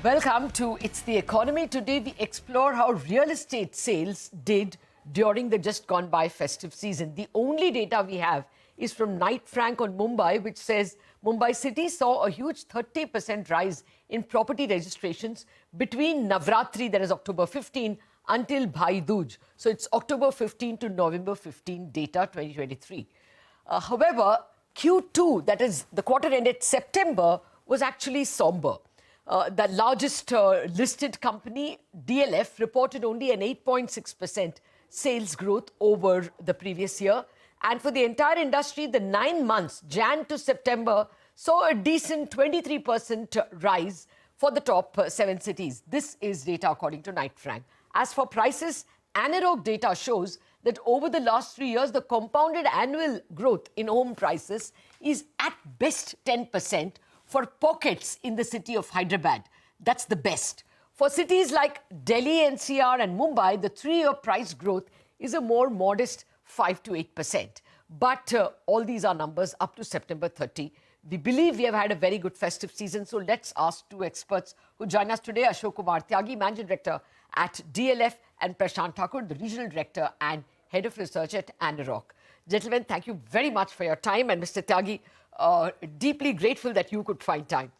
Welcome to It's the Economy. Today we explore how real estate sales did during the just gone by festive season. The only data we have is from Knight Frank on Mumbai, which says Mumbai city saw a huge 30% rise in property registrations between Navratri, that is October 15, until Bhai Dooj. So it's October 15 to November 15 data 2023. However, Q2, that is the quarter ended September, was actually somber. The largest listed company, DLF, reported only an 8.6% sales growth over the previous year. And for the entire industry, the 9 months, Jan to September, saw a decent 23% rise for the top 7 cities. This is data according to Knight Frank. As for prices, Anarock data shows that over the last 3 years, the compounded annual growth in home prices is at best 10%. For pockets in the city of Hyderabad, that's the best. For cities like Delhi-NCR and Mumbai, the 3-year price growth is a more modest 5 to 8%. But all these are numbers up to September 30. We believe we have had a very good festive season. So let's ask two experts who join us today. Ashok Kumar Tyagi, Managing Director at DLF, and Prashant Thakur, the Regional Director and Head of Research at Anarock. Gentlemen, thank you very much for your time. And Mr. Tyagi, deeply grateful that you could find time.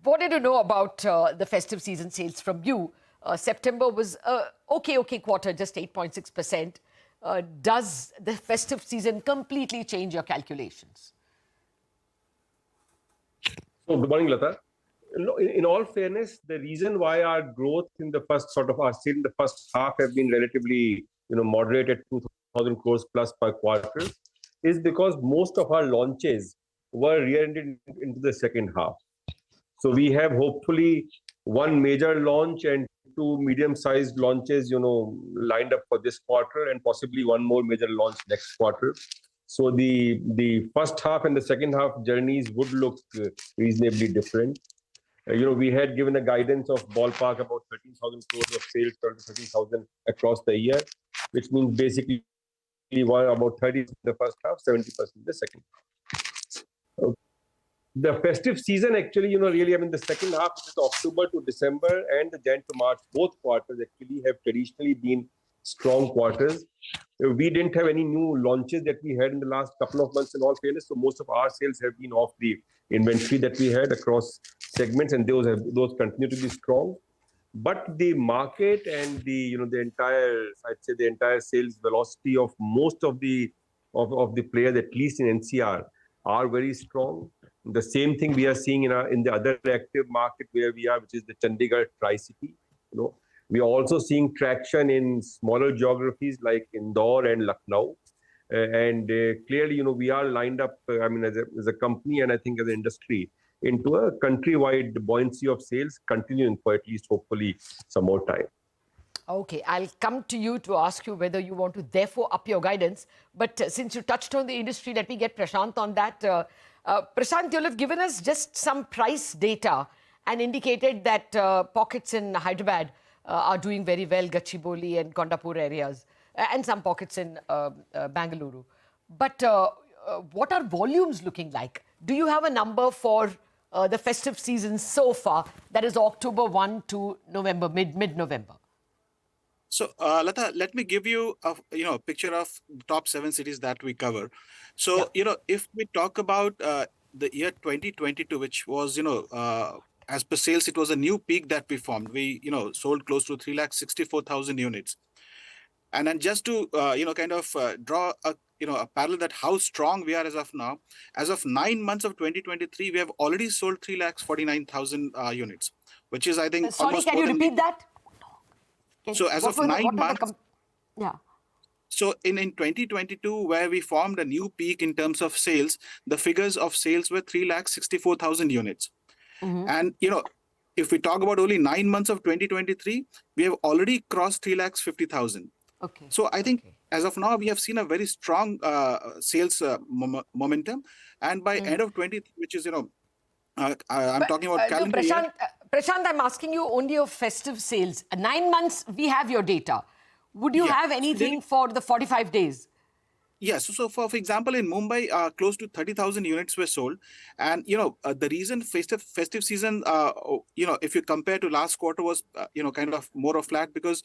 Wanted to know about the festive season sales from you. September was okay quarter, just 8.6%. Does the festive season completely change your calculations? So, good morning, Latha. In all fairness, the reason why our growth in the first our sale in the first half have been relatively, moderate at 2,000 crores plus per quarter is because most of our launches were rear-ended into the second half. So we have hopefully one major launch and two medium-sized launches, lined up for this quarter, and possibly one more major launch next quarter. So the first half and the second half journeys would look reasonably different. We had given a guidance of ballpark about 13,000 crores of sales, 13,000 across the year, which means basically about 30% in the first half, 70% in the second half. The festive season actually, the second half, which is October to December and the Jan to March, both quarters actually have traditionally been strong quarters. We didn't have any new launches that we had in the last couple of months in all fairness, so most of our sales have been off the inventory that we had across segments, and those continue to be strong. But the market and the entire sales velocity of most of the players, at least in NCR, are very strong. The same thing we are seeing in the other active market where we are, which is the Chandigarh Tri-City. We are also seeing traction in smaller geographies like Indore and Lucknow. And clearly, we are lined up, as a company and I think as an industry, into a countrywide buoyancy of sales continuing for at least hopefully some more time. Okay, I'll come to you to ask you whether you want to therefore up your guidance. But since you touched on the industry, let me get Prashant on that. Prashant, you'll have given us just some price data and indicated that pockets in Hyderabad are doing very well, Gachibowli and Kondapur areas, and some pockets in Bangalore. But what are volumes looking like? Do you have a number for the festive season so far, that is October 1 to November, mid-November? So, Latha, let me give you a picture of the top 7 cities that we cover. So, if we talk about the year 2022, which was, as per sales, it was a new peak that we formed. We, sold close to 364,000 units. And then just to, draw a parallel that how strong we are as of now, as of 9 months of 2023, we have already sold 349,000 units, which is, I think, sorry, can you repeat that? So as of 9 months, so in 2022, where we formed a new peak in terms of sales, the figures of sales were 364,000 units. And, if we talk about only 9 months of 2023, we have already crossed 350,000. Okay. So I think as of now, we have seen a very strong sales momentum. And by end of 23, which is, I'm talking about calendar year. Prashant, I'm asking you only of festive sales. 9 months, we have your data. Would you have anything for the 45 days? Yes. For example, in Mumbai, close to 30,000 units were sold. And, the reason festive season, if you compare to last quarter was, kind of more of flat because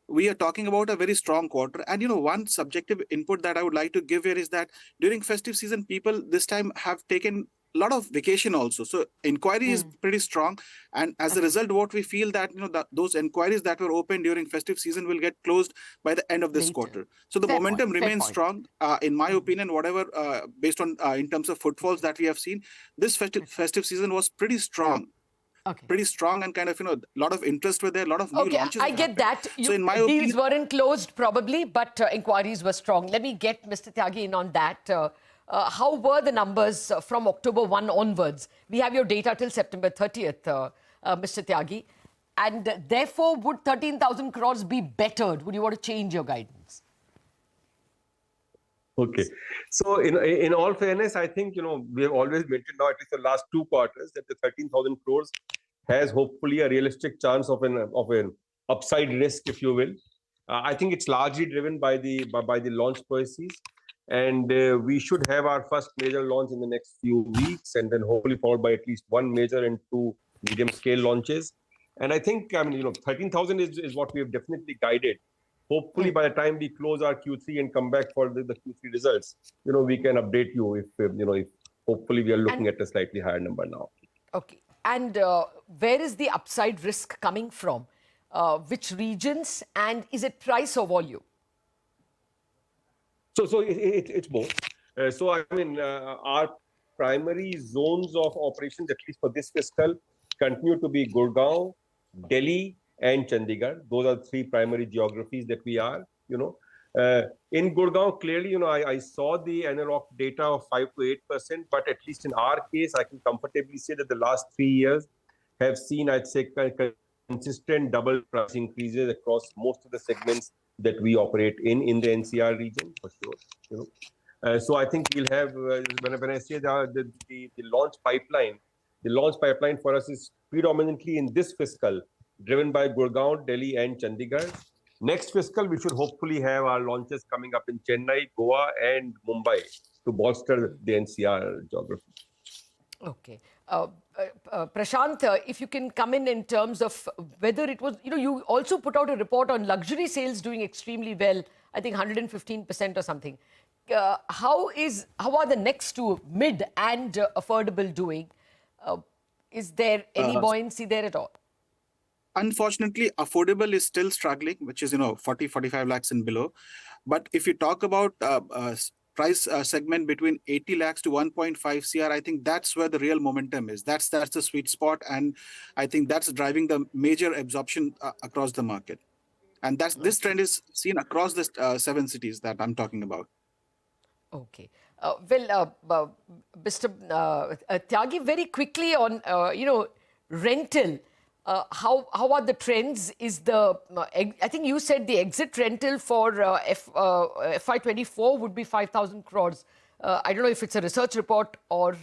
we are talking about a very strong quarter. And, one subjective input that I would like to give here is that during festive season, people this time have taken a lot of vacation also. So inquiry is pretty strong. And as a result, what we feel that, those inquiries that were open during festive season will get closed by the end of this Later. quarter. So the Fair momentum point, fair remains point. strong. In my opinion, whatever, based on in terms of footfalls that we have seen, this festive season was pretty strong. Okay. Pretty strong and kind of, a lot of interest were there, a lot of new Okay, launches. I have get happened. that. So in my Deals opinion, weren't closed probably, but inquiries were strong. Let me get Mr. Tyagi in on that. How were the numbers from October 1 onwards? We have your data till September 30th, Mr. Tyagi. And therefore, would 13,000 crores be bettered? Would you want to change your guidance? Okay. So in all fairness, I think, we have always maintained now, at least the last 2 quarters, that the 13,000 crores has hopefully a realistic chance of an upside risk, if you will. I think it's largely driven by the launch policies. And we should have our first major launch in the next few weeks, and then hopefully followed by at least one major and two medium scale launches. And I think, 13,000 is what we have definitely guided. Hopefully, by the time we close our Q3 and come back for the Q3 results, we can update you if hopefully we are looking at a slightly higher number now. Okay. And where is the upside risk coming from? Which regions? And is it price or volume? So it's both. Our primary zones of operations, at least for this fiscal, continue to be Gurgaon, Delhi, and Chandigarh. Those are three primary geographies that we are. In Gurgaon, clearly, I saw the Anarock data of 5 to 8%, but at least in our case, I can comfortably say that the last 3 years have seen, I'd say, consistent double price increases across most of the segments that we operate in the NCR region, for sure. So I think we'll have, when I say the launch pipeline for us is predominantly in this fiscal, driven by Gurgaon, Delhi, and Chandigarh. Next fiscal, we should hopefully have our launches coming up in Chennai, Goa, and Mumbai to bolster the NCR geography. Okay. Prashant, if you can come in terms of whether it was, you also put out a report on luxury sales doing extremely well, I think 115% or something. How are the next two, mid and affordable, doing? Is there any buoyancy there at all? Unfortunately, affordable is still struggling, which is, 40-45 lakhs and below. But if you talk about price segment between 80 lakhs to 1.5 CR, I think that's where the real momentum is. That's the sweet spot. And I think that's driving the major absorption across the market. And this trend is seen across the 7 cities that I'm talking about. Okay. Mr. Tyagi, very quickly on, rental. How are the trends? I think you said the exit rental for FY24 would be 5,000 crores. I don't know if it's a research report or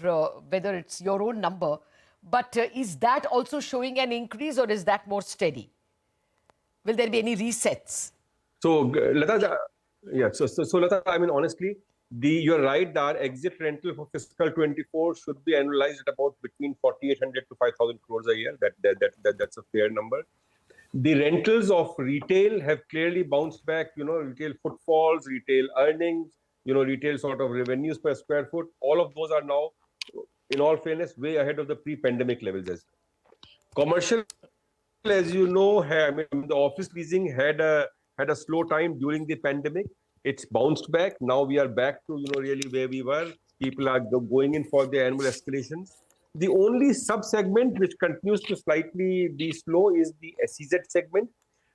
whether it's your own number. But is that also showing an increase, or is that more steady? Will there be any resets? So, Latha, Latha, honestly, you're right, our exit rental for fiscal 24 should be annualized at about between 4,800 to 5,000 crores a year. That's a fair number. The rentals of retail have clearly bounced back, retail footfalls, retail earnings, retail sort of revenues per square foot. All of those are now, in all fairness, way ahead of the pre-pandemic levels as well. Commercial, as you know, the office leasing had a slow time during the pandemic. It's bounced back. Now we are back to, really where we were. People are going in for their annual escalations. The only sub-segment which continues to slightly be slow is the SEZ segment,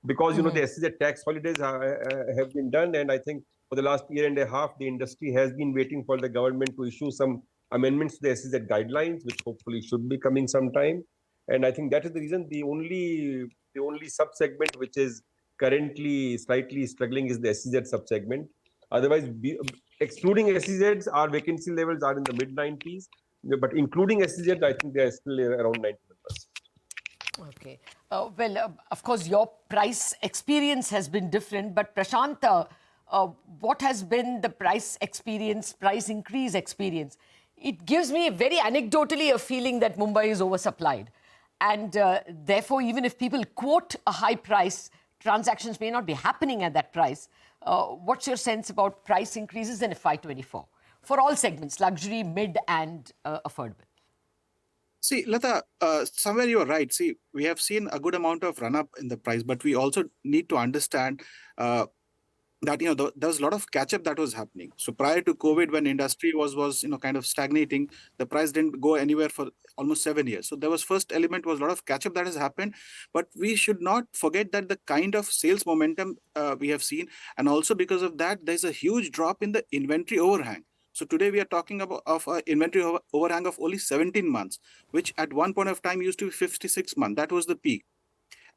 because, the SEZ tax holidays have been done. And I think for the last year and a half, the industry has been waiting for the government to issue some amendments to the SEZ guidelines, which hopefully should be coming sometime. And I think that is the reason the only sub-segment which is currently slightly struggling is the SEZ sub-segment. Otherwise, excluding SEZs, our vacancy levels are in the mid-90s. But including SEZ, I think they are still around 90%. Okay. Of course, your price experience has been different. But Prashant, what has been the price increase experience, it gives me very anecdotally a feeling that Mumbai is oversupplied. And therefore, even if people quote a high price, transactions may not be happening at that price. What's your sense about price increases in FY24 for all segments, luxury, mid and affordable? See, Latha, somewhere you're right. See, we have seen a good amount of run up in the price, but we also need to understand that there was a lot of catch up that was happening. So prior to COVID, when industry was kind of stagnating, the price didn't go anywhere for almost 7 years. So there was first element was a lot of catch up that has happened, but we should not forget that the kind of sales momentum we have seen, and also because of that, there's a huge drop in the inventory overhang. So today we are talking about an inventory overhang of only 17 months, which at one point of time used to be 56 months. That was the peak.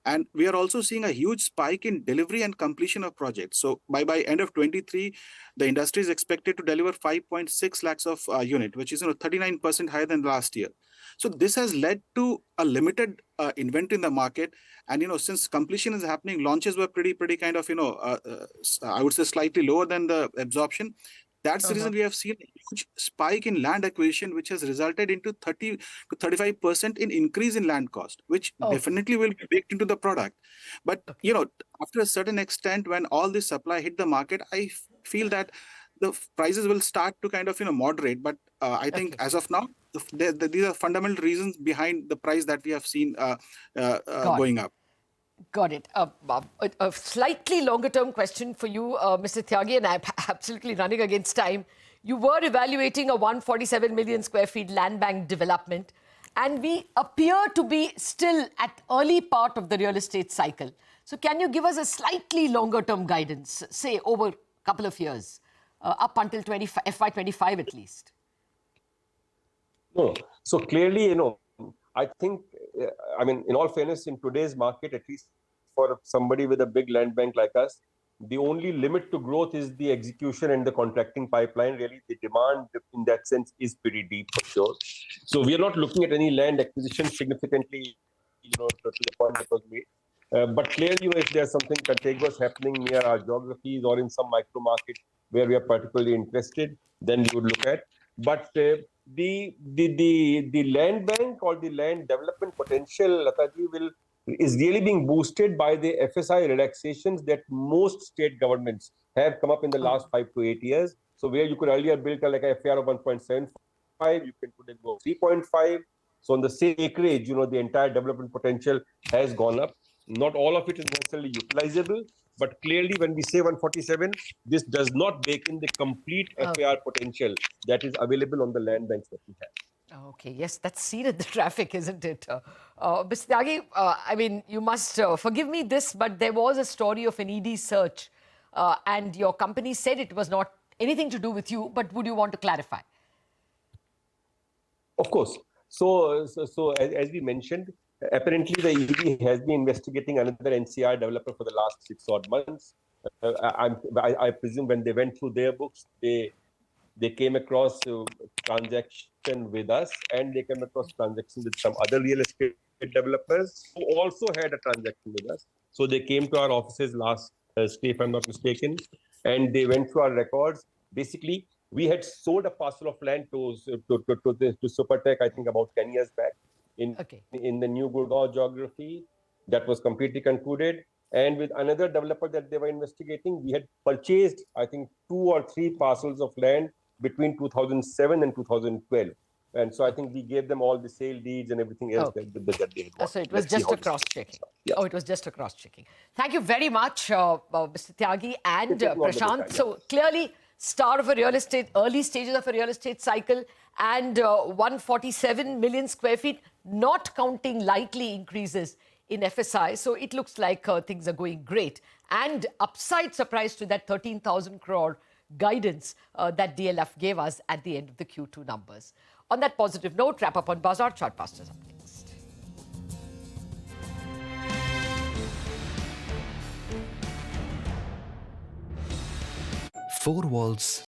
And we are also seeing a huge spike in delivery and completion of projects. So by end of 23, the industry is expected to deliver 5.6 lakhs of unit, which is 39% higher than last year. So this has led to a limited inventory in the market. And since completion is happening, launches were pretty kind of I would say slightly lower than the absorption. That's the reason we have seen a huge spike in land acquisition, which has resulted into 30 to 35% in increase in land cost, which definitely will be baked into the product. But, after a certain extent, when all this supply hit the market, I feel that the prices will start to kind of, moderate. But I think as of now, these are fundamental reasons behind the price that we have seen going up. Got it. A slightly longer term question for you, Mr. Tyagi, and I'm absolutely running against time. You were evaluating a 147 million square feet land bank development, and we appear to be still at early part of the real estate cycle. So can you give us a slightly longer term guidance, say over a couple of years, up until FY25 at least? No. So clearly, I think, in all fairness, in today's market, at least for somebody with a big land bank like us, the only limit to growth is the execution and the contracting pipeline. Really, the demand in that sense is pretty deep for sure. So we are not looking at any land acquisition significantly, to the point that was made. But clearly, if there's something contiguous happening near our geographies or in some micro market where we are particularly interested, then we would look at. But the land bank or the land development potential, Lataji, is really being boosted by the FSI relaxations that most state governments have come up in the last 5 to 8 years. So where you could earlier build like a FAR of 1.75, you can today go 3.5. So on the same acreage, the entire development potential has gone up. Not all of it is necessarily utilizable, but clearly when we say 147, this does not bake in the complete FAR potential that is available on the land banks that we have. Okay, yes, that's seen in the traffic, isn't it? Mr. Tyagi, you must forgive me this, but there was a story of an ED search and your company said it was not anything to do with you, but would you want to clarify? Of course. So as we mentioned, apparently the ED has been investigating another NCR developer for the last 6 odd months. I presume when they went through their books, they came across transaction with us, and they came across transaction with some other real estate developers who also had a transaction with us. So they came to our offices last Thursday, if I'm not mistaken, and they went through our records. Basically, we had sold a parcel of land to Supertech, I think about 10 years back in the new Gurgaon geography. That was completely concluded. And with another developer that they were investigating, we had purchased, I think, 2 or 3 parcels of land between 2007 and 2012. And so I think we gave them all the sale deeds and everything else that they had got. So it was just a cross-checking. Yeah. Oh, it was just a cross-checking. Thank you very much, Mr. Tyagi and Prashant. So clearly, start of a real estate, early stages of a real estate cycle, and 147 million square feet, not counting likely increases in FSI. So it looks like things are going great. And upside surprise to that 13,000 crore guidance that DLF gave us at the end of the Q2 numbers. On that positive note, wrap up on Bazaar. Chartbusters up next. 4 walls